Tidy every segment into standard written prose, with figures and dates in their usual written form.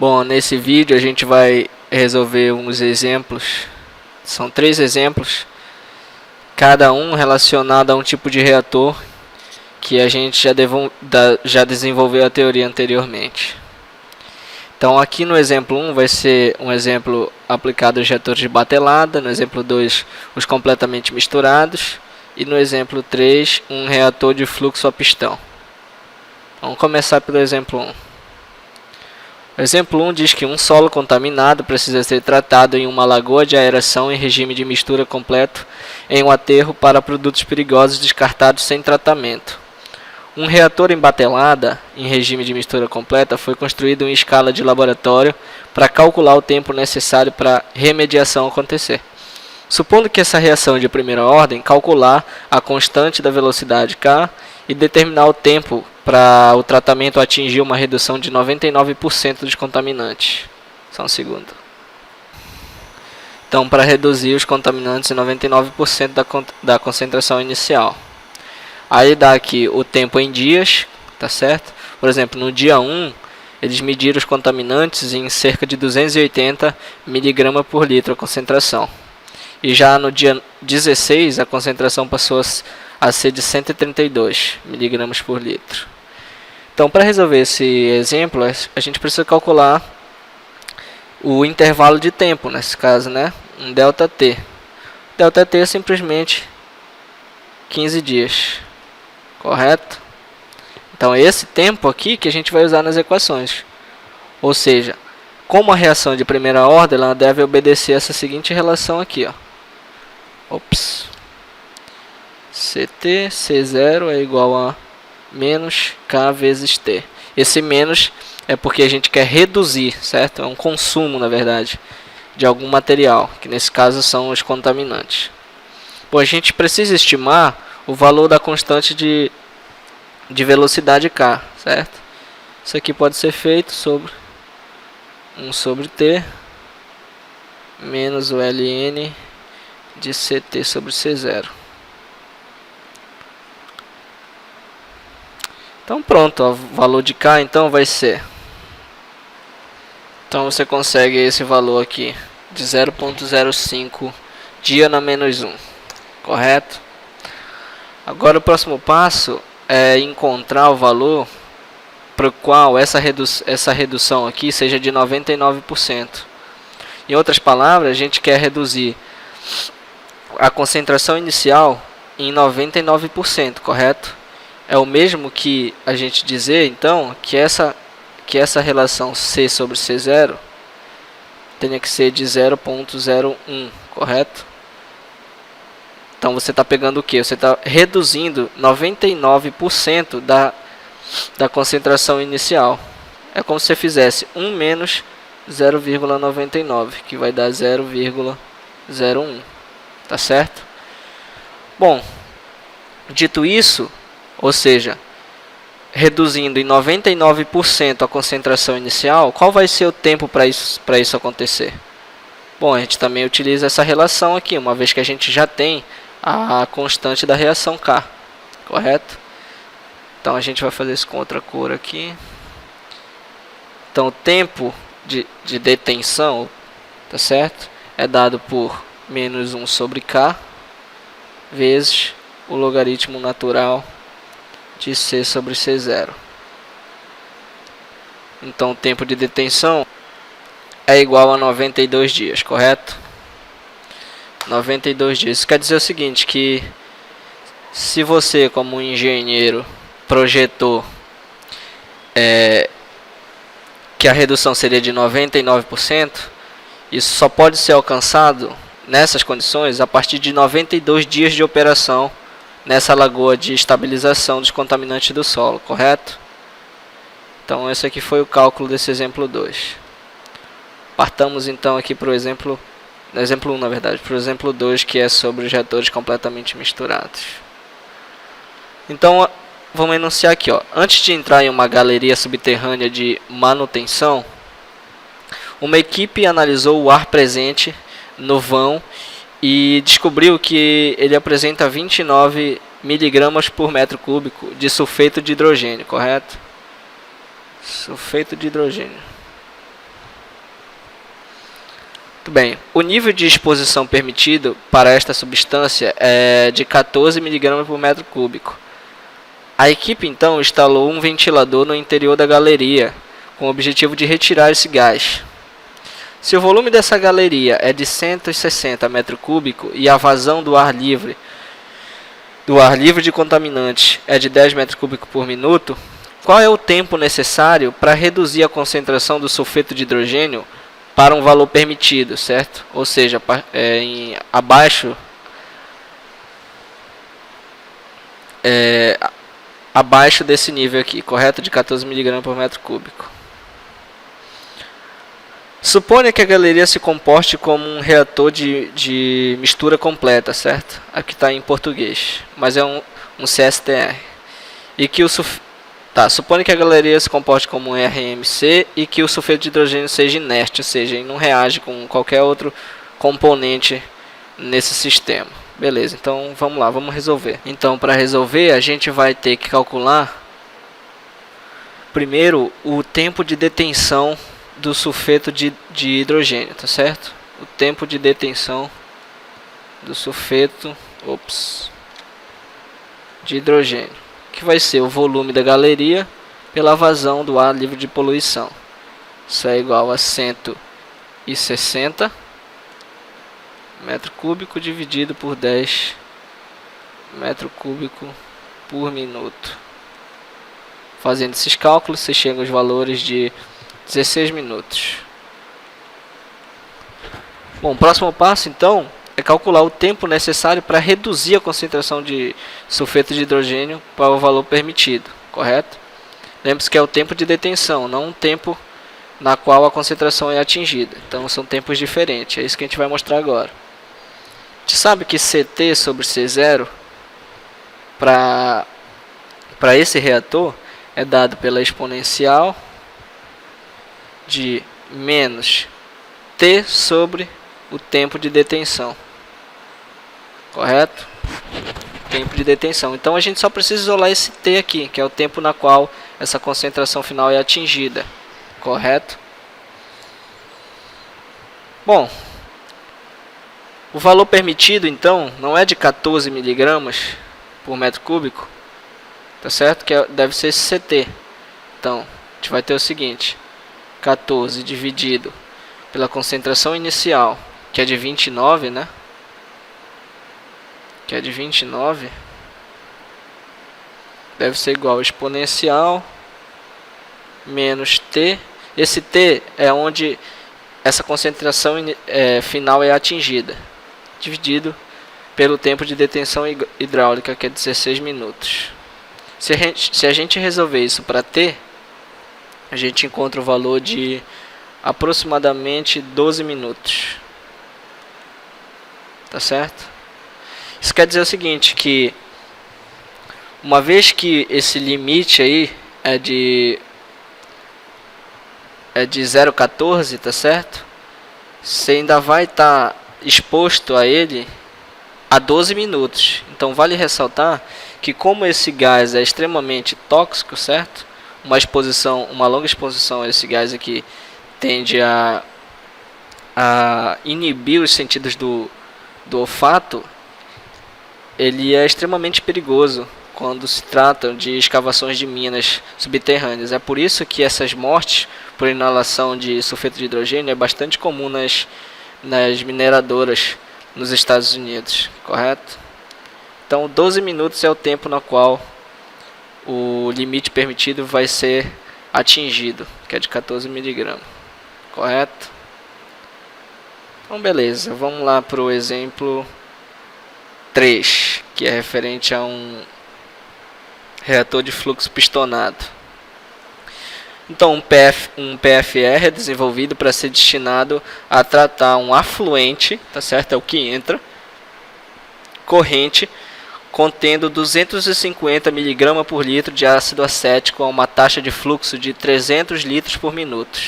Bom, nesse vídeo a gente vai resolver uns exemplos. São 3 exemplos, cada um relacionado a um tipo de reator que a gente já desenvolveu a teoria anteriormente. Então aqui no exemplo 1 vai ser um exemplo aplicado aos reatores de batelada, no exemplo 2 os completamente misturados e no exemplo 3 um reator de fluxo a pistão. Vamos começar pelo exemplo 1. O exemplo 1 diz que um solo contaminado precisa ser tratado em uma lagoa de aeração em regime de mistura completo em um aterro para produtos perigosos descartados sem tratamento. Um reator em batelada, em regime de mistura completa, foi construído em escala de laboratório para calcular o tempo necessário para a remediação acontecer. Supondo que essa reação é de primeira ordem, calcular a constante da velocidade K e determinar o tempo para o tratamento atingir uma redução de 99% dos contaminantes. Só um segundo. Então, para reduzir os contaminantes em 99% da concentração inicial. Aí dá aqui o tempo em dias, tá certo? Por exemplo, no dia 1, eles mediram os contaminantes em cerca de 280 mg por litro a concentração. E já no dia 16, a concentração passou a ser de 132 mg por litro. Então, para resolver esse exemplo, a gente precisa calcular o intervalo de tempo, nesse caso, né? Um ΔT. ΔT é simplesmente 15 dias, correto? Então, é esse tempo aqui que a gente vai usar nas equações. Ou seja, como a reação de primeira ordem, ela deve obedecer essa seguinte relação aqui, ó. Ops. CT, C0 é igual a menos K vezes T. Esse menos é porque a gente quer reduzir, certo? É um consumo, na verdade, de algum material, que nesse caso são os contaminantes. Bom, a gente precisa estimar o valor da constante de velocidade K, certo? Isso aqui pode ser feito sobre 1 sobre T menos o ln de CT sobre C0. Então pronto, o valor de K então vai ser. Então você consegue esse valor aqui de 0,05 dia na menos 1, correto? Agora o próximo passo é encontrar o valor para o qual essa redução aqui seja de 99%. Em outras palavras, a gente quer reduzir a concentração inicial em 99%, correto? É o mesmo que a gente dizer, então, que essa relação C sobre C0 tenha que ser de 0,01, correto? Então, você está pegando o quê? Você está reduzindo 99% da concentração inicial. É como se você fizesse 1 menos 0,99, que vai dar 0,01. Tá certo? Bom, dito isso, ou seja, reduzindo em 99% a concentração inicial, qual vai ser o tempo para isso acontecer? Bom, a gente também utiliza essa relação aqui, uma vez que a gente já tem a constante da reação K, correto? Então a gente vai fazer isso com outra cor aqui. Então o tempo de detenção, tá certo? É dado por menos 1 sobre K vezes o logaritmo natural de C sobre C0. Então o tempo de detenção é igual a 92 dias, correto? 92 dias. Isso quer dizer o seguinte, que se você como engenheiro projetou que a redução seria de 99%, isso só pode ser alcançado nessas condições a partir de 92 dias de operação nessa lagoa de estabilização dos contaminantes do solo, correto? Então esse aqui foi o cálculo desse exemplo 2. Partamos então aqui para o exemplo 1, na verdade, para o exemplo 2, que é sobre os reatores completamente misturados. Então vamos enunciar aqui, ó. Antes de entrar em uma galeria subterrânea de manutenção, uma equipe analisou o ar presente no vão e descobriu que ele apresenta 29 mg por metro cúbico de sulfeto de hidrogênio, correto? Sulfeto de hidrogênio. bem, o nível de exposição permitido para esta substância é de 14 mg por metro cúbico. A equipe então instalou um ventilador no interior da galeria, com o objetivo de retirar esse gás. Se o volume dessa galeria é de 160 metros cúbicos e a vazão do ar livre de contaminantes é de 10 metros cúbicos por minuto, qual é o tempo necessário para reduzir a concentração do sulfeto de hidrogênio para um valor permitido, certo? Ou seja, abaixo desse nível aqui, correto? De 14 mg por metro cúbico. Suponha que a galeria se comporte como um reator de mistura completa, certo? Aqui está em português, mas é um CSTR. E que suponha que a galeria se comporte como um RMC e que o sulfeto de hidrogênio seja inerte, ou seja, ele não reage com qualquer outro componente nesse sistema. Beleza, então vamos lá, vamos resolver. Então, para resolver, a gente vai ter que calcular primeiro o tempo de detenção do sulfeto de hidrogênio, tá certo? O tempo de detenção do sulfeto de hidrogênio, que vai ser o volume da galeria pela vazão do ar livre de poluição. Isso é igual a 160 metro cúbico dividido por 10 metro cúbico por minuto. Fazendo esses cálculos, você chega aos valores de 16 minutos. Bom, o próximo passo então é calcular o tempo necessário para reduzir a concentração de sulfeto de hidrogênio para o valor permitido, correto? Lembre-se que é o tempo de detenção, não o tempo na qual a concentração é atingida. Então são tempos diferentes, é isso que a gente vai mostrar agora. A gente sabe que CT sobre C0 para esse reator é dado pela exponencial de menos T sobre o tempo de detenção, correto? Tempo de detenção. Então a gente só precisa isolar esse T aqui, que é o tempo na qual essa concentração final é atingida, correto? Bom, o valor permitido então não é de 14 mg por metro cúbico, tá certo? Que deve ser esse CT. Então a gente vai ter o seguinte: 14 dividido pela concentração inicial, que é de 29, né? Que é de 29, deve ser igual a exponencial menos T. Esse T é onde essa concentração final é atingida, dividido pelo tempo de detenção hidráulica, que é 16 minutos. Se a gente resolver isso para T, a gente encontra o valor de aproximadamente 12 minutos. Tá certo? Isso quer dizer o seguinte, que uma vez que esse limite aí é de 0,14, tá certo? Você ainda vai estar exposto a ele a 12 minutos. Então vale ressaltar que como esse gás é extremamente tóxico, certo? Uma longa exposição a esse gás aqui tende a inibir os sentidos do olfato. Ele é extremamente perigoso quando se trata de escavações de minas subterrâneas. É por isso que essas mortes por inalação de sulfeto de hidrogênio é bastante comum nas mineradoras nos Estados Unidos, correto? Então 12 minutos é o tempo no qual o limite permitido vai ser atingido, que é de 14 mg, correto? Então beleza, vamos lá para o exemplo 3, que é referente a um reator de fluxo pistonado. Então um PFR é desenvolvido para ser destinado a tratar um afluente, tá certo? É o que entra, corrente, contendo 250 mg por litro de ácido acético a uma taxa de fluxo de 300 litros por minuto.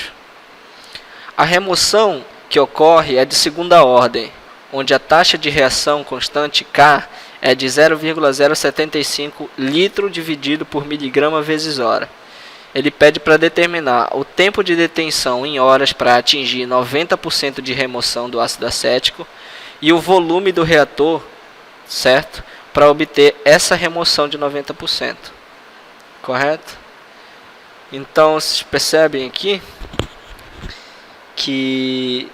A remoção que ocorre é de segunda ordem, onde a taxa de reação constante K é de 0,075 litro dividido por miligrama vezes hora. ele pede para determinar o tempo de detenção em horas para atingir 90% de remoção do ácido acético e o volume do reator, certo? Para obter essa remoção de 90%. Correto? Então, vocês percebem aqui que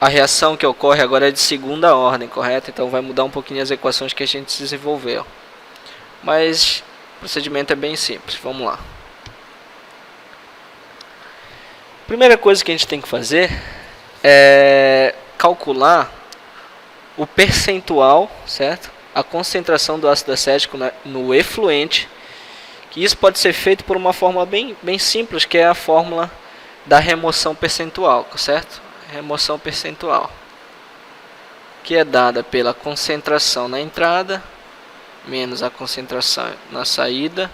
a reação que ocorre agora é de segunda ordem, correto? Então vai mudar um pouquinho as equações que a gente desenvolveu. Mas o procedimento é bem simples. Vamos lá. Primeira coisa que a gente tem que fazer é calcular o percentual, certo? A concentração do ácido acético no efluente. Que isso pode ser feito por uma fórmula bem simples, que é a fórmula da remoção percentual, certo? Remoção percentual, que é dada pela concentração na entrada menos a concentração na saída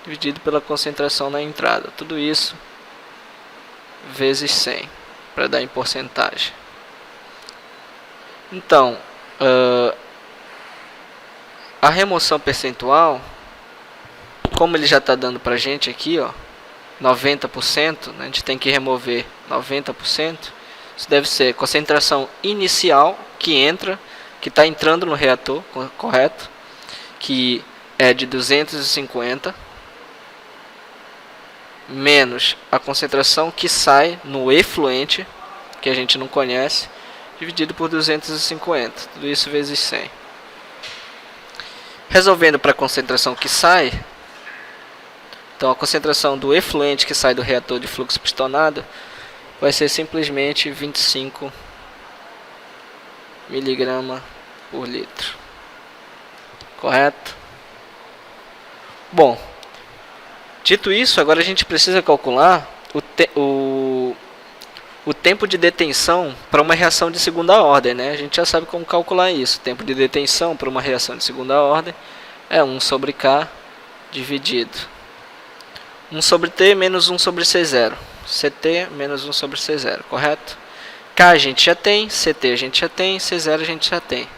dividido pela concentração na entrada. Tudo isso vezes 100 para dar em porcentagem. Então, a remoção percentual, como ele já está dando para a gente aqui, ó, 90%, né, a gente tem que remover 90%. Isso deve ser concentração inicial que está entrando no reator, correto? Que é de 250, menos a concentração que sai no efluente, que a gente não conhece, dividido por 250. Tudo isso vezes 100. Resolvendo para a concentração que sai, então a concentração do efluente que sai do reator de fluxo pistonado vai ser simplesmente 25 mg por litro. Correto? Bom, dito isso, agora a gente precisa calcular o tempo de detenção para uma reação de segunda ordem, né? A gente já sabe como calcular isso. O tempo de detenção para uma reação de segunda ordem é 1 sobre K dividido 1 sobre T menos 1 sobre C0. CT menos 1 sobre C0, correto? K a gente já tem, CT a gente já tem, C0 a gente já tem.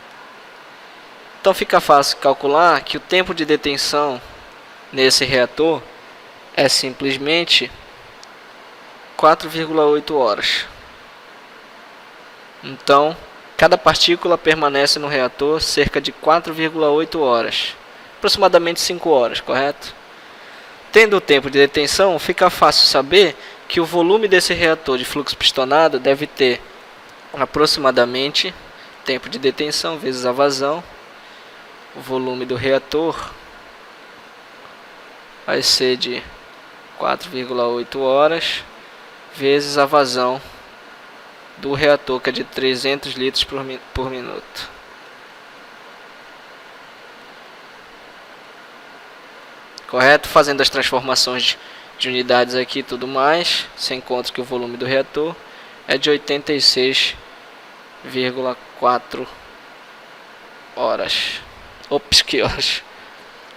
Então fica fácil calcular que o tempo de detenção nesse reator é simplesmente 4,8 horas. Então, cada partícula permanece no reator cerca de 4,8 horas. Aproximadamente 5 horas, correto? Tendo o tempo de detenção, fica fácil saber que o volume desse reator de fluxo pistonado deve ter aproximadamente tempo de detenção vezes a vazão. O volume do reator vai ser de 4,8 horas vezes a vazão do reator, que é de 300 litros por minuto. Correto? Fazendo as transformações de unidades aqui e tudo mais, você encontra que o volume do reator é de 86,4 horas. Que horas?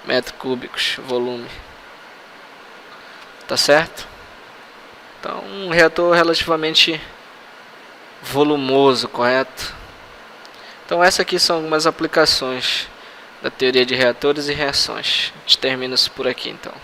Metros cúbicos, volume. Tá certo? Então, um reator relativamente volumoso, correto? Então, essas aqui são algumas aplicações da teoria de reatores e reações. A gente termina isso por aqui, então.